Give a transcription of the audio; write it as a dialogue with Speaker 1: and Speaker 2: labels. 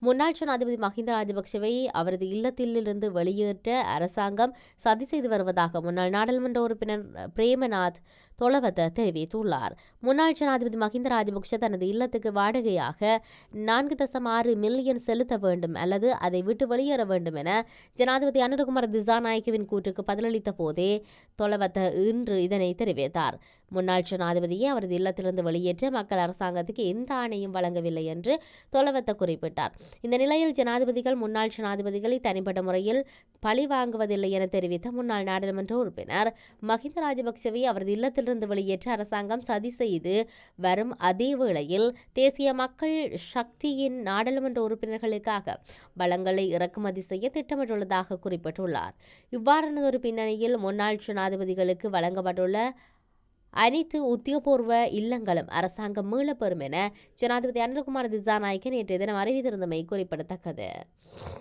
Speaker 1: முன்னாள் ஜனாதிபதி மஹிந்த ராஜபக்ஷவை அவரது இல்லத்திலிருந்து வெளியேற்ற அரசாங்கம் சதி செய்து வருவதாக முன்னாள் நாடாளுமன்ற உறுப்பினர் பிரேமநாத் தொலவத்த தெரிவித்துள்ளார். முன்னாள் ஜனாதிபதி மஹிந்த ராஜபக்ஷ தனது இல்லத்துக்கு வாடகையாக 4.6 மில்லியன் செலுத்த வேண்டும் அல்லது அதை விட்டு வெளியேற வேண்டும் என ஜனாதிபதி அனுரகுமார திசாநாயக்கவின் கூற்றுக்கு பதிலளித்த போதே தொலவத்த இன்று இதனை தெரிவித்தார். முன்னாள் ஜனாதிபதியை அவரது இல்லத்திலிருந்து வெளியேற்ற மக்கள் அரசாங்கத்துக்கு எந்த ஆணையும் வழங்கவில்லை என்று தொலவத்த குறிப்பிட்டார். இந்த நிலையில் ஜனாதிபதிகள் முன்னாள் ஜனாதிபதிகளை தனிப்பட்ட முறையில் பழி வாங்குவதில்லை என தெரிவித்த முன்னாள் நாடாளுமன்ற உறுப்பினர் மஹிந்த ராஜபக்சவை அவரது இல்லத்திலிருந்து வெளியேற்ற அரசாங்கம் சதி செய்து வரும் அதே வேளையில் தேசிய மக்கள் சக்தியின் நாடாளுமன்ற உறுப்பினர்களுக்காக வளங்களை இறக்குமதி செய்ய திட்டமிட்டுள்ளதாக குறிப்பிட்டுள்ளார். இவ்வாறானதொரு பின்னணியில் முன்னாள் ஜனாதிபதிகளுக்கு வழங்கப்பட்டுள்ள அனைத்து உத்தியோகபூர்வ இல்லங்களும் அரசாங்கம் மீளப்பெறும் என ஜனாதிபதி அனுரகுமார திசாநாயக்க நேற்றைய தினம் அறிவித்திருந்தமை குறிப்பிடத்தக்கது.